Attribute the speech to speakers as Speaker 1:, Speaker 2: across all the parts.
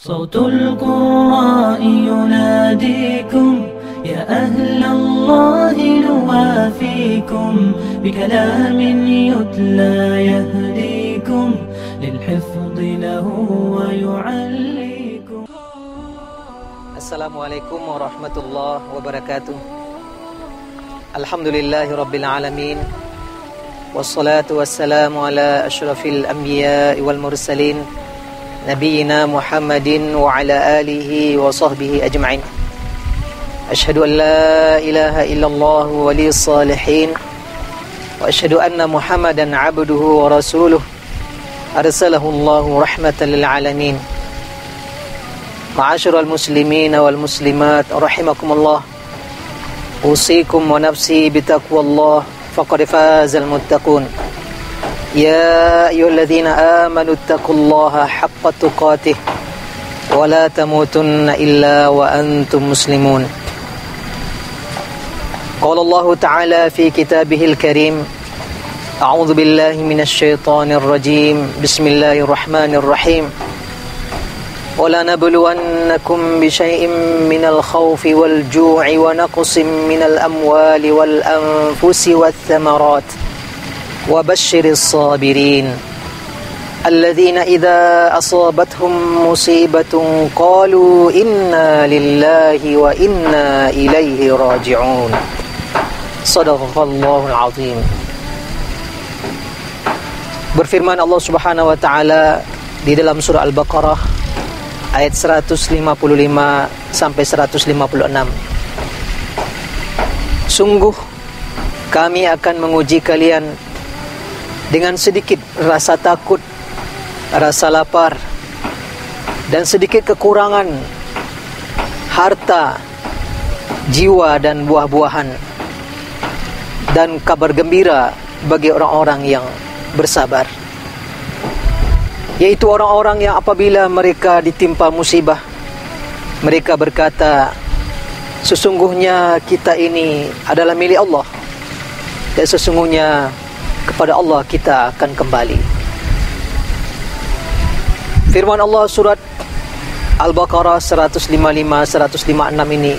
Speaker 1: صوت القراء يناديكم يا أهل الله نوافيكم بكلام يتلى يهديكم للحفظ له ويعليكم.
Speaker 2: Assalamualaikum warahmatullahi wabarakatuh. Alhamdulillahi rabbil alamin. Wassalatu wassalamu ala asyrafil anbiya'i wal mursalin Nabiyyina Muhammadin wa ala alihi wa sahbihi ajma'in. Ashhadu an la ilaha illallah waliyus salihin wa ashhadu anna Muhammadan abduhu wa rasuluh arsalahu Allahu rahmatan lil alamin. Ma'asyiral muslimin wal muslimat rahimakumullah. Usikum wa nafsi bitaqwallah faqad fazal muttaqun. Ya ayyuhalladzina amanu taqullaha haqqa tuqatih wa la tamutunna illa wa antum muslimun. Qala Allah Ta'ala fi kitabihil karim. A'udzu billahi minasy syaithanir rajim. Bismillahirrahmanirrahim. Wa la nabluwannakum bi syai'in minal khaufi wal ju'i wa naqsin minal amwali wal anfusi wath thamarat. وبشر الصابرين الذين إذا أصابتهم مصيبة قالوا إنا لله وإنا إليه راجعون. صدق الله العظيم. Berfirman Allah Subhanahu wa taala di dalam surah Al-Baqarah ayat 155 sampai 156. Sungguh kami akan menguji kalian dengan sedikit rasa takut, rasa lapar, dan sedikit kekurangan harta, jiwa dan buah-buahan, dan kabar gembira bagi orang-orang yang bersabar, yaitu orang-orang yang apabila mereka ditimpa musibah, mereka berkata, sesungguhnya kita ini adalah milik Allah, dan sesungguhnya kepada Allah kita akan kembali. Firman Allah surat Al-Baqarah 155-156 ini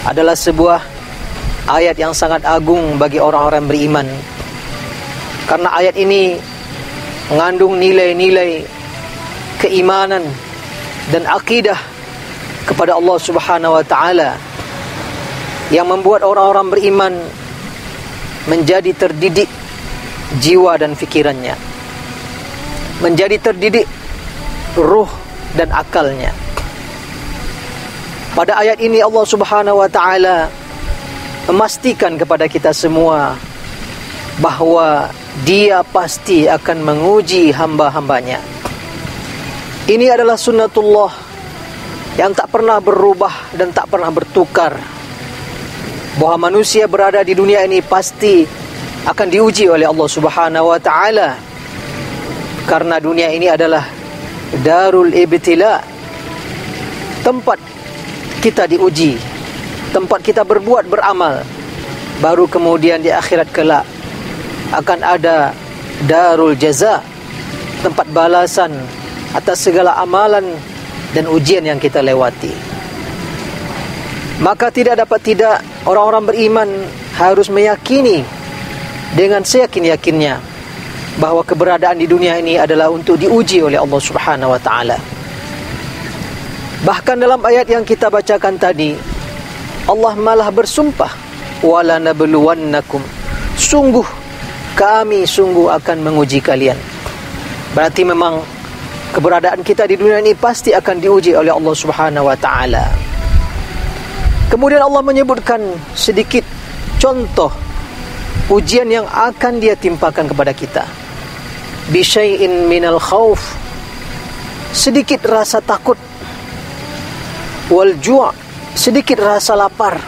Speaker 2: adalah sebuah ayat yang sangat agung bagi orang-orang beriman. Karena ayat ini mengandung nilai-nilai keimanan dan akidah kepada Allah Subhanahu wa taala yang membuat orang-orang beriman menjadi terdidik jiwa dan fikirannya, menjadi terdidik ruh dan akalnya. Pada ayat ini Allah Subhanahu wa taala memastikan kepada kita semua bahwa Dia pasti akan menguji hamba-hambanya. Ini adalah sunnatullah yang tak pernah berubah dan tak pernah bertukar, bahwa manusia berada di dunia ini pasti akan diuji oleh Allah Subhanahu wa taala. Karena dunia ini adalah darul ibtila, tempat kita diuji, tempat kita berbuat beramal. Baru kemudian di akhirat kelak akan ada darul jaza, tempat balasan atas segala amalan dan ujian yang kita lewati. Maka tidak dapat tidak, orang-orang beriman harus meyakini dengan seyakin-yakinnya bahwa keberadaan di dunia ini adalah untuk diuji oleh Allah Subhanahu wa taala. Bahkan dalam ayat yang kita bacakan tadi, Allah malah bersumpah, wala nabluwannakum, sungguh kami akan menguji kalian. Berarti memang keberadaan kita di dunia ini pasti akan diuji oleh Allah Subhanahu wa taala. Kemudian Allah menyebutkan sedikit contoh ujian yang akan Dia timpakan kepada kita. Bi syai'in minal khauf, sedikit rasa takut, wal ju', sedikit rasa lapar,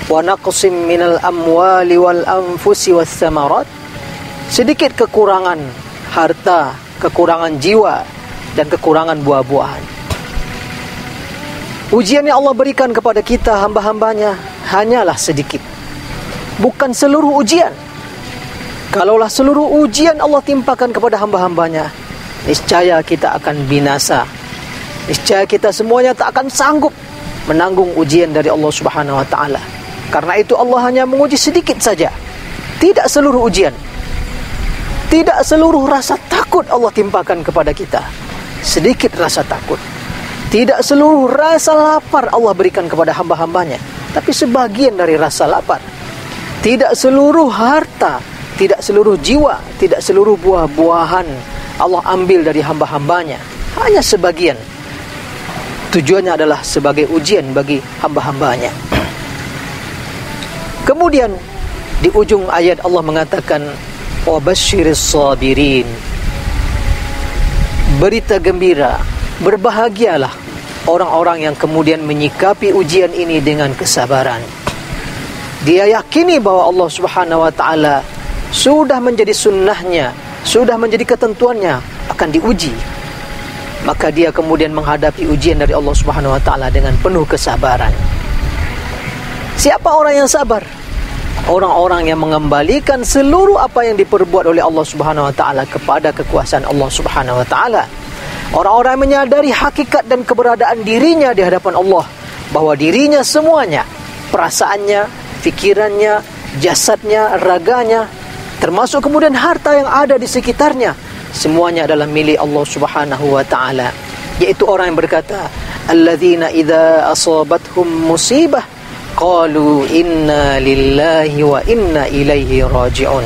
Speaker 2: wa naqsim minal amwali wal anfusi wath thamarat, sedikit kekurangan harta, kekurangan jiwa dan kekurangan buah-buahan. Ujian yang Allah berikan kepada kita hamba-hambanya hanyalah sedikit, bukan seluruh ujian. Kalaulah seluruh ujian Allah timpakan kepada hamba-hambanya, niscaya kita akan binasa, niscaya kita semuanya tak akan sanggup menanggung ujian dari Allah Subhanahu wa taala. Karena itu Allah hanya menguji sedikit saja. Tidak seluruh ujian, tidak seluruh rasa takut Allah timpakan kepada kita. Sedikit rasa takut. Tidak seluruh rasa lapar Allah berikan kepada hamba-hambanya, tapi sebagian dari rasa lapar. Tidak seluruh harta, tidak seluruh jiwa, tidak seluruh buah-buahan Allah ambil dari hamba-hambanya. Hanya sebagian. Tujuannya adalah sebagai ujian bagi hamba-hambanya. Kemudian di ujung ayat Allah mengatakan wa basyiris sabirin. Berita gembira, berbahagialah orang-orang yang kemudian menyikapi ujian ini dengan kesabaran. Dia yakini bahwa Allah Subhanahu wa taala sudah menjadi sunnahnya, sudah menjadi ketentuannya akan diuji. Maka dia kemudian menghadapi ujian dari Allah Subhanahu wa taala dengan penuh kesabaran. Siapa orang yang sabar? Orang-orang yang mengembalikan seluruh apa yang diperbuat oleh Allah Subhanahu wa taala kepada kekuasaan Allah Subhanahu wa taala. Orang-orang yang menyadari hakikat dan keberadaan dirinya di hadapan Allah, bahwa dirinya semuanya, perasaannya, fikirannya, jasadnya, raganya, termasuk kemudian harta yang ada di sekitarnya, semuanya adalah milik Allah Subhanahu wa taala. Yaitu orang yang berkata, alladzina idza asabathum musibah qalu inna lillahi wa inna ilaihi raji'un.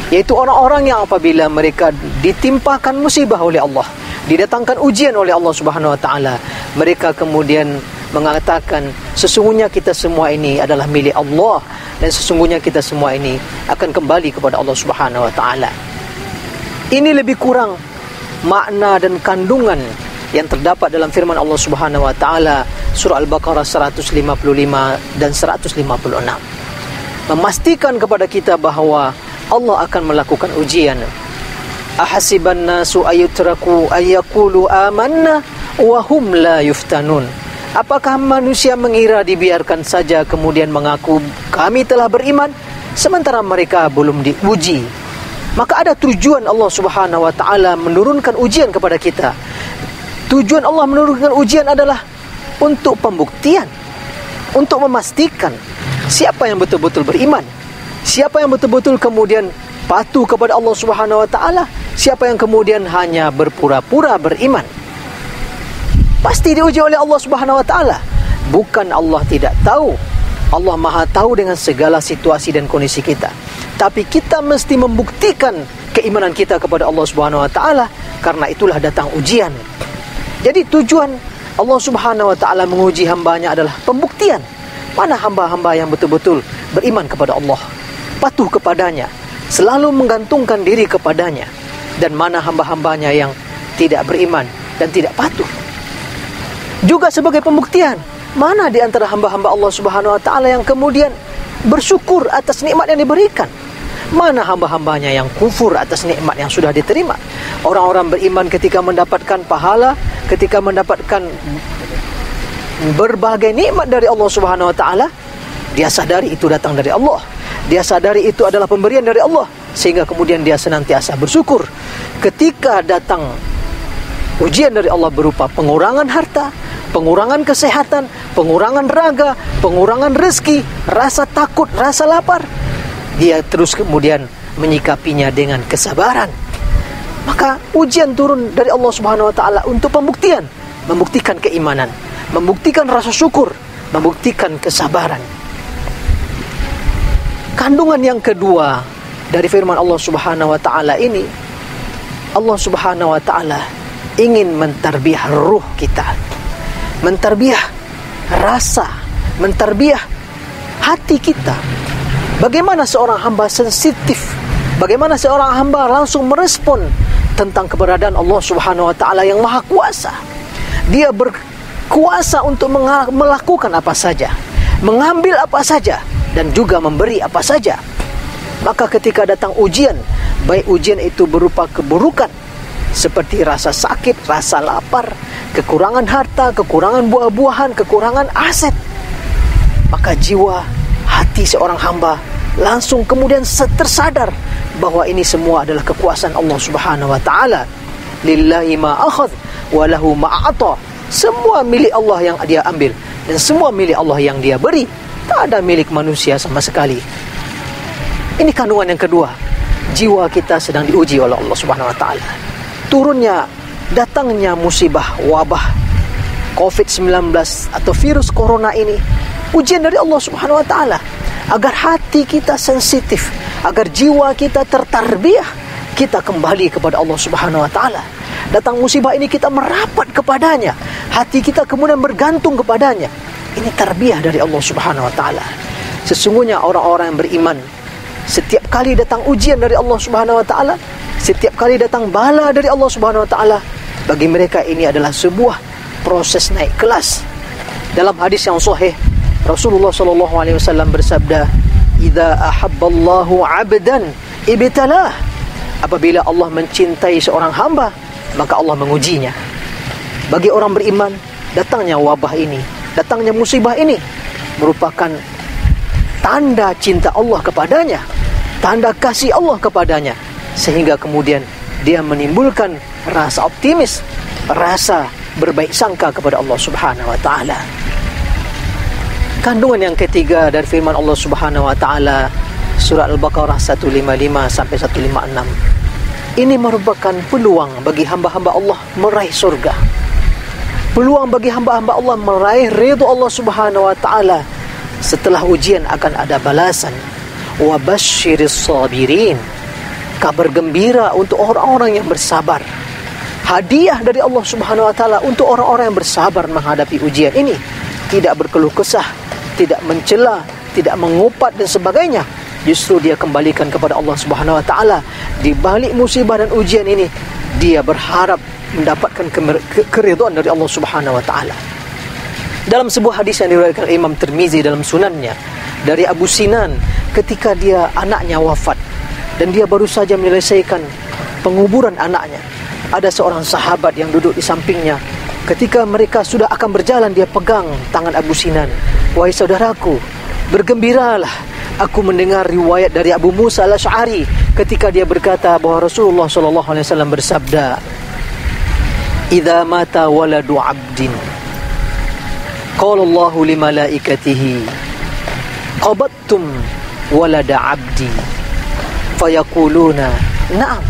Speaker 2: Yaitu orang-orang yang apabila mereka ditimpakan musibah oleh Allah, didatangkan ujian oleh Allah Subhanahu wa taala, mereka kemudian mengatakan sesungguhnya kita semua ini adalah milik Allah dan sesungguhnya kita semua ini akan kembali kepada Allah Subhanahu wa taala. Ini lebih kurang makna dan kandungan yang terdapat dalam firman Allah Subhanahu wa taala surah Al-Baqarah 155 dan 156. Memastikan kepada kita bahwa Allah akan melakukan ujian. Ahasiban nasu ayutraku ayyaqulu amanna wa hum la yuftanun. Apakah manusia mengira dibiarkan saja kemudian mengaku kami telah beriman sementara mereka belum diuji? Maka ada tujuan Allah Subhanahu wa taala menurunkan ujian kepada kita. Tujuan Allah menurunkan ujian adalah untuk pembuktian, untuk memastikan siapa yang betul-betul beriman, siapa yang betul-betul kemudian patuh kepada Allah Subhanahu wa taala, siapa yang kemudian hanya berpura-pura beriman. Pasti diuji oleh Allah Subhanahu wa taala. Bukan Allah tidak tahu. Allah Maha tahu dengan segala situasi dan kondisi kita. Tapi kita mesti membuktikan keimanan kita kepada Allah Subhanahu wa taala, karena itulah datang ujian. Jadi tujuan Allah Subhanahu wa taala menguji hambanya adalah pembuktian. Mana hamba-hamba yang betul-betul beriman kepada Allah, patuh kepadanya, selalu menggantungkan diri kepadanya, dan mana hamba-hambanya yang tidak beriman dan tidak patuh. Juga sebagai pembuktian, mana di antara hamba-hamba Allah Subhanahu wa taala yang kemudian bersyukur atas nikmat yang diberikan, mana hamba-hambanya yang kufur atas nikmat yang sudah diterima. Orang-orang beriman ketika mendapatkan pahala, ketika mendapatkan berbagai nikmat dari Allah Subhanahu wa taala, dia sadari itu datang dari Allah. Dia sadari itu adalah pemberian dari Allah, sehingga kemudian dia senantiasa bersyukur. Ketika datang ujian dari Allah berupa pengurangan harta, pengurangan kesehatan, pengurangan raga, pengurangan rezeki, rasa takut, rasa lapar, dia terus kemudian menyikapinya dengan kesabaran. Maka ujian turun dari Allah Subhanahu wa taala untuk pembuktian, membuktikan keimanan, membuktikan rasa syukur, membuktikan kesabaran. Kandungan yang kedua dari firman Allah Subhanahu wa taala ini, Allah Subhanahu wa taala ingin mentarbiah ruh kita, mentarbiah rasa, mentarbiah hati kita. Bagaimana seorang hamba sensitif, bagaimana seorang hamba langsung merespon tentang keberadaan Allah Subhanahu wa taala yang Maha Kuasa. Dia berkuasa untuk melakukan apa saja, mengambil apa saja, dan juga memberi apa saja. Maka ketika datang ujian, baik ujian itu berupa keburukan seperti rasa sakit, rasa lapar, kekurangan harta, kekurangan buah-buahan, kekurangan aset, maka jiwa, hati seorang hamba langsung kemudian tersadar bahwa ini semua adalah kekuasaan Allah Subhanahu wa taala. Lillahi ma akhadh wa lahu ma a'ta Semua milik Allah yang dia ambil, dan semua milik Allah yang dia beri. Tak ada milik manusia sama sekali. Ini kandungan yang kedua. Jiwa kita sedang diuji oleh Allah Subhanahu wa taala. Turunnya, datangnya musibah, wabah COVID-19 atau virus corona ini ujian dari Allah Subhanahu wa taala, agar hati kita sensitif, agar jiwa kita tertarbiyah, kita kembali kepada Allah Subhanahu wa taala. Datang musibah ini kita merapat kepadanya, hati kita kemudian bergantung kepadanya. Ini tarbiyah dari Allah Subhanahu wa taala. Sesungguhnya orang-orang yang beriman, setiap kali datang ujian dari Allah Subhanahu wa taala, setiap kali datang bala dari Allah Subhanahu wa taala, bagi mereka ini adalah sebuah proses naik kelas. Dalam hadis yang sahih, Rasulullah sallallahu alaihi wasallam bersabda, "Idza ahabballahu 'abdan ibtalah." Apabila Allah mencintai seorang hamba, maka Allah mengujinya. Bagi orang beriman, datangnya wabah ini, datangnya musibah ini merupakan tanda cinta Allah kepadanya, tanda kasih Allah kepadanya, sehingga kemudian dia menimbulkan rasa optimis, rasa berbaik sangka kepada Allah Subhanahu wa taala. Kandungan yang ketiga dari firman Allah Subhanahu wa taala, surah Al-Baqarah 155 sampai 156. Ini merupakan peluang bagi hamba-hamba Allah meraih surga. Peluang bagi hamba-hamba Allah meraih ridha Allah Subhanahu wa taala. Setelah ujian akan ada balasan. Wa basyiris sabirin. Kabar gembira untuk orang-orang yang bersabar. Hadiah dari Allah Subhanahu wa taala untuk orang-orang yang bersabar menghadapi ujian ini. Tidak berkeluh kesah, tidak mencela, tidak mengupat dan sebagainya. Justru dia kembalikan kepada Allah Subhanahu wa taala. Di balik musibah dan ujian ini, dia berharap mendapatkan keridhaan dari Allah Subhanahu wa taala. Dalam sebuah hadis yang diriwayatkan Imam Tirmizi dalam sunannya dari Abu Sinan, ketika dia anaknya wafat dan dia baru saja menyelesaikan penguburan anaknya, ada seorang sahabat yang duduk di sampingnya. Ketika mereka sudah akan berjalan, dia pegang tangan Abu Sinan. "Wahai saudaraku, bergembiralah. Aku mendengar riwayat dari Abu Musa al-Asy'ari ketika dia berkata bahwa Rasulullah sallallahu alaihi wasallam bersabda, "Idza mata waladu 'abdin, qala Allahu li malaikatihi, qabattum walada 'abdi." Fayaquluna, "Na'am."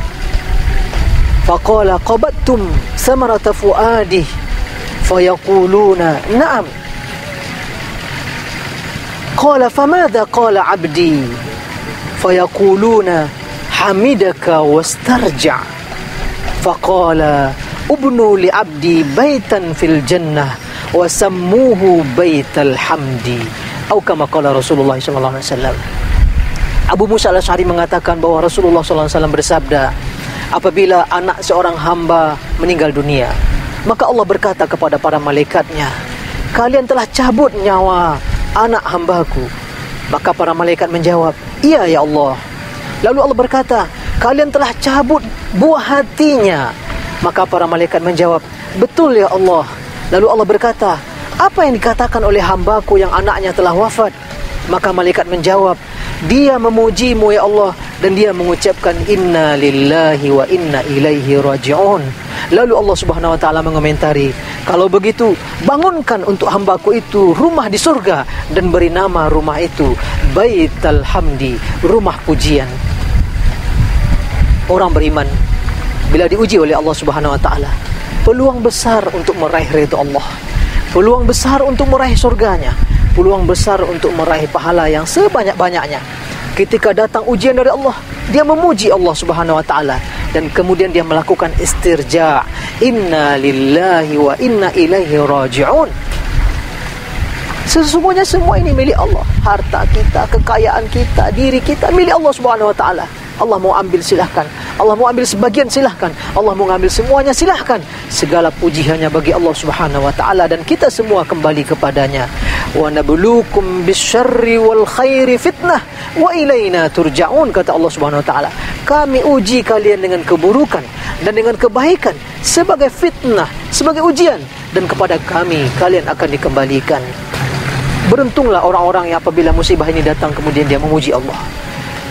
Speaker 2: Faqala, "Qabattum samarata fuadihi." Fayaquluna, "Na'am." Qala, "Famadha qala 'abdi?" Fayaquluna, "Hamidaka wastarja'." Faqala, "Ubnu li 'abdi baitan fil jannah wa sammuhu baital hamdi." Atau kama qala Rasulullah sallallahu alaihi wasallam. Abu Musa al-Asy'ari mengatakan bahwa Rasulullah sallallahu alaihi wasallam bersabda, apabila anak seorang hamba meninggal dunia, maka Allah berkata kepada para malaikatnya, "Kalian telah cabut nyawa anak hambaku." Maka para malaikat menjawab, "Iya ya Allah." Lalu Allah berkata, "Kalian telah cabut buah hatinya." Maka para malaikat menjawab, "Betul ya Allah." Lalu Allah berkata, "Apa yang dikatakan oleh hambaku yang anaknya telah wafat?" Maka malaikat menjawab, "Dia memujimu ya Allah, dan dia mengucapkan inna lillahi wa inna ilaihi raji'un." Lalu Allah Subhanahu wa taala mengomentari, "Kalau begitu, bangunkan untuk hambaku itu rumah di surga dan beri nama rumah itu Baitul Hamdi, rumah pujian." Orang beriman bila diuji oleh Allah Subhanahu wa taala, peluang besar untuk meraih ridha Allah, peluang besar untuk meraih surganya, peluang besar untuk meraih pahala yang sebanyak-banyaknya. Ketika datang ujian dari Allah, dia memuji Allah Subhanahu wa taala dan kemudian dia melakukan istirja', inna lillahi wa inna ilaihi raji'un. Sesungguhnya semua ini milik Allah. Harta kita, kekayaan kita, diri kita milik Allah Subhanahu wa taala. Allah mau ambil silahkan, Allah mau ambil sebagian silahkan, Allah mau ambil semuanya silahkan. Segala puji hanya bagi Allah Subhanahu wa taala dan kita semua kembali kepadanya. Wa nabluukum bisyarri wal khairi fitnah wa ilaina turja'un, kata Allah Subhanahu wa taala. Kami uji kalian dengan keburukan dan dengan kebaikan sebagai fitnah, sebagai ujian, dan kepada kami kalian akan dikembalikan. Beruntunglah orang-orang yang apabila musibah ini datang kemudian dia memuji Allah.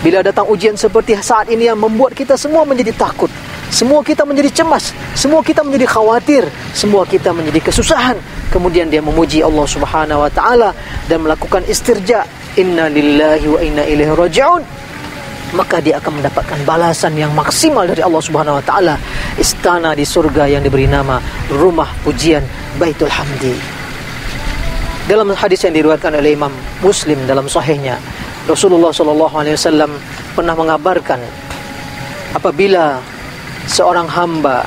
Speaker 2: Bila datang ujian seperti saat ini yang membuat kita semua menjadi takut, Semua kita menjadi cemas, semua kita menjadi khawatir, semua kita menjadi kesusahan. Kemudian dia memuji Allah Subhanahu wa taala dan melakukan istirja, inna lillahi wa inna ilaihi raji'un. Maka dia akan mendapatkan balasan yang maksimal dari Allah Subhanahu wa taala, istana di surga yang diberi nama rumah pujian, Baitul Hamdi. Dalam hadis yang diriwayatkan oleh Imam Muslim dalam sahihnya, Rasulullah SAW pernah mengabarkan, apabila seorang hamba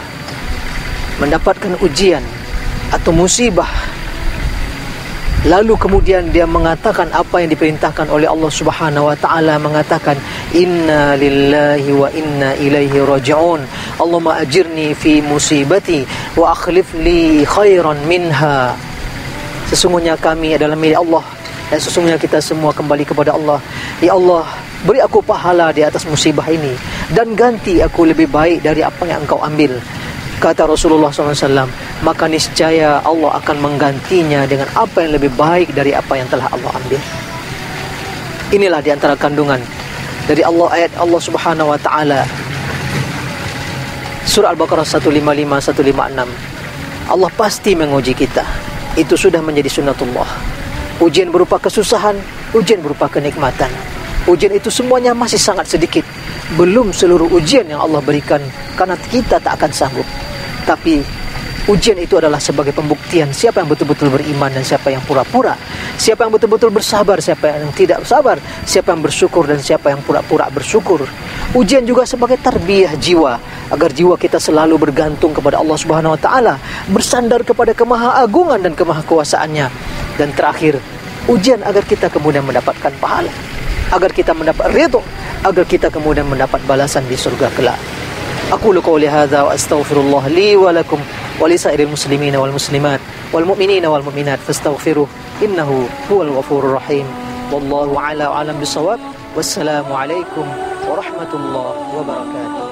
Speaker 2: mendapatkan ujian atau musibah, lalu kemudian dia mengatakan apa yang diperintahkan oleh Allah Subhanahu wa taala, mengatakan inna lillahi wa inna ilaihi raji'un, Allahumma ajirni fi musibati wa akhlif li khairan minha. Sesungguhnya kami adalah milik Allah dan sesungguhnya kita semua kembali kepada Allah. Ya Allah, beri aku pahala di atas musibah ini dan ganti aku lebih baik dari apa yang engkau ambil. Kata Rasulullah SAW, maka niscaya Allah akan menggantinya dengan apa yang lebih baik dari apa yang telah Allah ambil. Inilah di antara kandungan dari Allah, ayat Allah Subhanahu wa taala. Surah Al-Baqarah 155, 156. Allah pasti menguji kita. Itu sudah menjadi sunnatullah. Ujian berupa kesusahan, ujian berupa kenikmatan. Ujian itu semuanya masih sangat sedikit, belum seluruh ujian yang Allah berikan, karena kita tak akan sanggup. Tapi ujian itu adalah sebagai pembuktian siapa yang betul-betul beriman dan siapa yang pura-pura, siapa yang betul-betul bersabar, siapa yang tidak sabar, siapa yang bersyukur dan siapa yang pura-pura bersyukur. Ujian juga sebagai tarbiyah jiwa, agar jiwa kita selalu bergantung kepada Allah Subhanahu wa taala, bersandar kepada kemahaagungan dan kemahakuasaannya. Dan terakhir, ujian agar kita kemudian mendapatkan pahala, agar kita mendapat ridho, agar kita kemudian mendapat balasan di surga kelak. Aqulu qouli hadza wa astaghfirullah li wa lakum wa li sa'iril muslimina wal muslimat wal mu'minina wal mu'minat fastaghfiruh innahu huwal ghafurur rahim. Wallahu a'la wa a'lam bissawab. Wassalamu alaikum warahmatullahi wabarakatuh.